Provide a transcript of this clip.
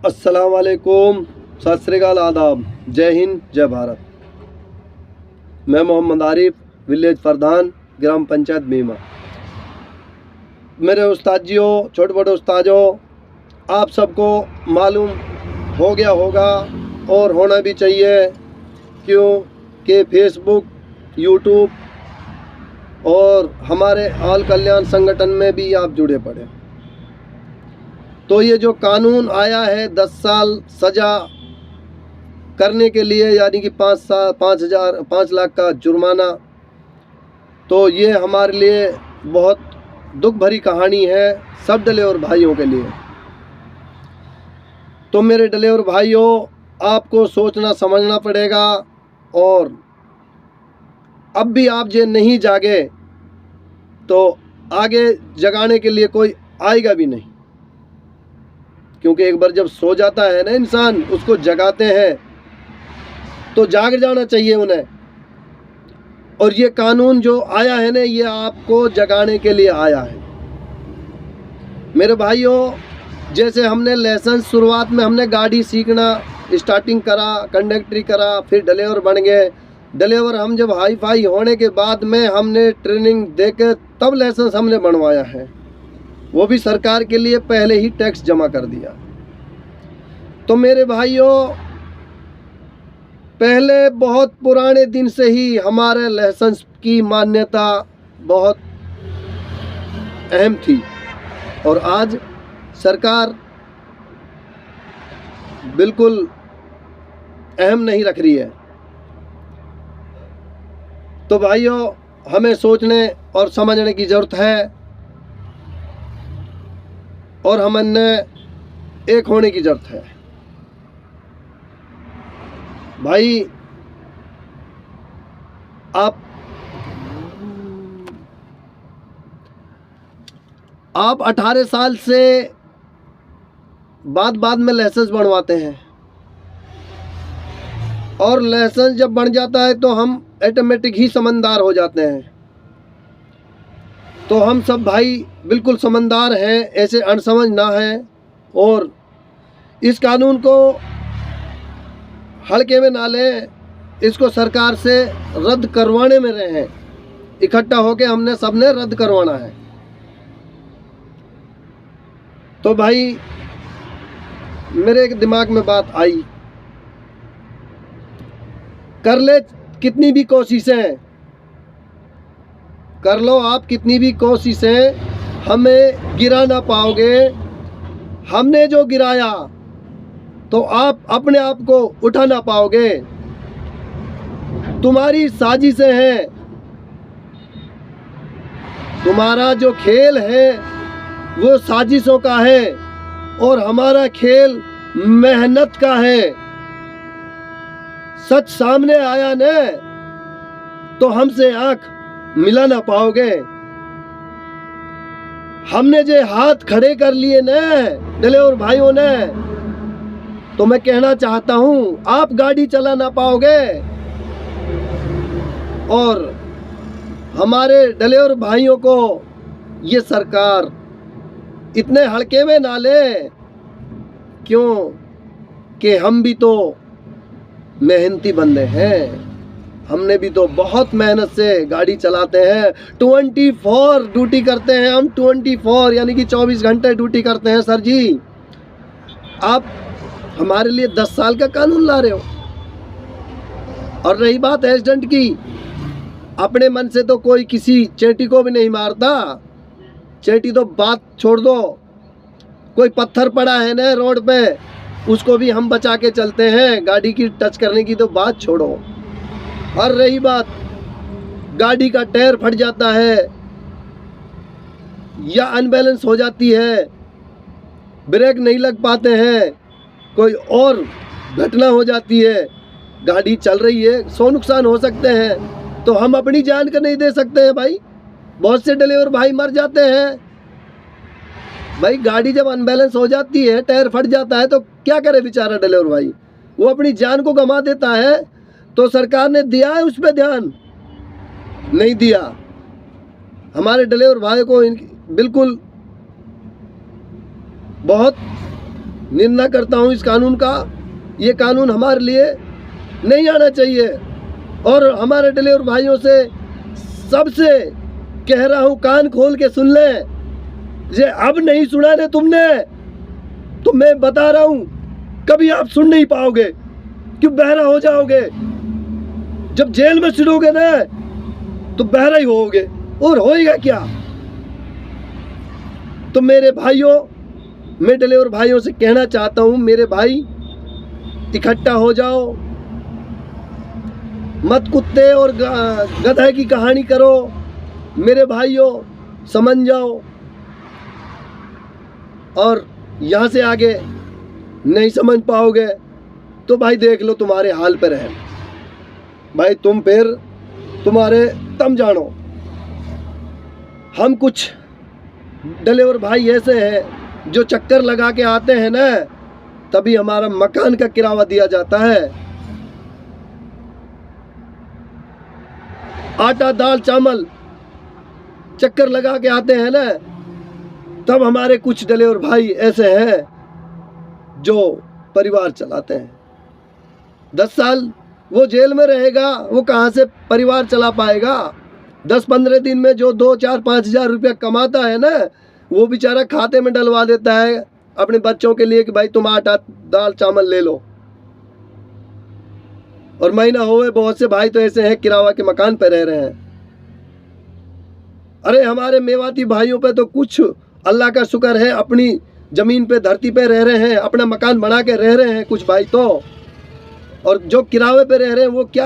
अस्सलाम वालेकुम, सत श्री अकाल, आदाब, जय हिंद, जय भारत। मैं मोहम्मद आरिफ, विलेज प्रधान, ग्राम पंचायत बीमा। मेरे उस्तादियों, छोटे बड़े उस्तादों, आप सबको मालूम हो गया होगा और होना भी चाहिए, क्यों कि फेसबुक, यूट्यूब और हमारे आल कल्याण संगठन में भी आप जुड़े पड़े। तो ये जो कानून आया है 10 साल सज़ा करने के लिए, यानी कि 5 लाख का जुर्माना, तो ये हमारे लिए बहुत दुख भरी कहानी है सब ड्राइवर भाइयों के लिए। तो मेरे ड्राइवर भाइयों, आपको सोचना समझना पड़ेगा, और अब भी आप जे नहीं जागे तो आगे जगाने के लिए कोई आएगा भी नहीं, क्योंकि एक बार जब सो जाता है ना इंसान, उसको जगाते हैं तो जाग जाना चाहिए उन्हें। और ये कानून जो आया है ना, ये आपको जगाने के लिए आया है। मेरे भाइयों, जैसे हमने लाइसेंस, शुरुआत में हमने गाड़ी सीखना स्टार्टिंग करा, कंडक्टरी करा, फिर ड्राइवर बन गए। ड्राइवर हम जब हाई फाई होने के बाद में हमने ट्रेनिंग देकर तब लाइसेंस हमने बनवाया है, वो भी सरकार के लिए पहले ही टैक्स जमा कर दिया। तो मेरे भाइयों, पहले बहुत पुराने दिन से ही हमारे लाइसेंस की मान्यता बहुत अहम थी, और आज सरकार बिल्कुल अहम नहीं रख रही है। तो भाइयों, हमें सोचने और समझने की ज़रूरत है, और हमने एक होने की ज़रूरत है। भाई, आप 18 साल से बाद में लाइसेंस बनवाते हैं, और लाइसेंस जब बन जाता है तो हम ऑटोमेटिक ही समझदार हो जाते हैं। तो हम सब भाई बिल्कुल समझदार हैं, ऐसे अनसमझ ना हैं, और इस कानून को हल्के में ना लें, इसको सरकार से रद्द करवाने में रहे हैं। इकट्ठा होके हमने सबने रद्द करवाना है। तो भाई, मेरे एक दिमाग में बात आई, कर ले कितनी भी कोशिशें, कर लो आप कितनी भी कोशिशें, हमें गिरा ना पाओगे। हमने जो गिराया तो आप अपने आप को उठा ना पाओगे। तुम्हारी साजिशें हैं, तुम्हारा जो खेल है वो साजिशों का है, और हमारा खेल मेहनत का है। सच सामने आया न तो हमसे आंख मिला ना पाओगे। हमने जो हाथ खड़े कर लिए न ड्राइवर भाइयों ने, तो मैं कहना चाहता हूं, आप गाड़ी चला ना पाओगे। और हमारे ड्राइवर भाइयों को ये सरकार इतने हल्के में ना ले, क्यों कि हम भी तो मेहनती बंदे हैं। हमने भी तो बहुत मेहनत से गाड़ी चलाते हैं, 24 ड्यूटी करते हैं हम, 24 यानी कि 24 घंटे ड्यूटी करते हैं। सर जी, आप हमारे लिए 10 साल का कानून ला रहे हो। और रही बात एक्सीडेंट की, अपने मन से तो कोई किसी चेटी को भी नहीं मारता। चेटी तो बात छोड़ दो, कोई पत्थर पड़ा है ना रोड पे, उसको भी हम बचा के चलते हैं। गाड़ी की टच करने की तो बात छोड़ो। और रही बात, गाड़ी का टायर फट जाता है या अनबैलेंस हो जाती है, ब्रेक नहीं लग पाते हैं, कोई और घटना हो जाती है, गाड़ी चल रही है, 100 नुकसान हो सकते हैं, तो हम अपनी जान का नहीं दे सकते हैं भाई। बहुत से ड्राइवर भाई मर जाते हैं भाई। गाड़ी जब अनबैलेंस हो जाती है, टायर फट जाता है, तो क्या करे बेचारा ड्राइवर भाई, वो अपनी जान को गंवा देता है। तो सरकार ने दिया है उस पर ध्यान? नहीं दिया। हमारे ड्राइवर भाई को बिल्कुल बहुत निंदा करता हूँ इस कानून का। ये कानून हमारे लिए नहीं आना चाहिए। और हमारे डिलीवर भाइयों से सबसे कह रहा हूँ, कान खोल के सुन ले। ये अब नहीं सुना ने तुमने तो मैं बता रहा हूँ कभी आप सुन नहीं पाओगे, क्यों बहरा हो जाओगे। जब जेल में छिड़ोगे ना तो बहरा ही होगे, और होएगा क्या। तो मेरे भाइयों, मैं डिलीवर भाइयों से कहना चाहता हूं, मेरे भाई इकट्ठा हो जाओ, मत कुत्ते और गधे की कहानी करो। मेरे भाइयों समझ जाओ, और यहाँ से आगे नहीं समझ पाओगे तो भाई देख लो तुम्हारे हाल पर है भाई, तुम फिर तुम्हारे तम जानो। हम कुछ डिलीवर भाई ऐसे हैं जो चक्कर लगा के आते हैं ना, तभी हमारा मकान का किराया दिया जाता है। आटा दाल चावल चक्कर लगा के आते हैं ना, तब हमारे कुछ डिलीवर भाई ऐसे हैं जो परिवार चलाते हैं। 10 साल वो जेल में रहेगा, वो कहाँ से परिवार चला पाएगा। 10-15 दिन में जो 2-4-5 हज़ार रुपया कमाता है ना, वो बेचारा खाते में डलवा देता है अपने बच्चों के लिए कि भाई तुम आटा दाल चावल ले लो। और महीना होए बहुत से भाई तो ऐसे हैं किराया के मकान पे रह रहे हैं। अरे हमारे मेवाती भाइयों पे तो कुछ अल्लाह का शुक्र है, अपनी जमीन पे धरती पे रह रहे हैं, अपना मकान बना के रह रहे हैं कुछ भाई तो। और जो किराए पे रह रहे हैं वो क्या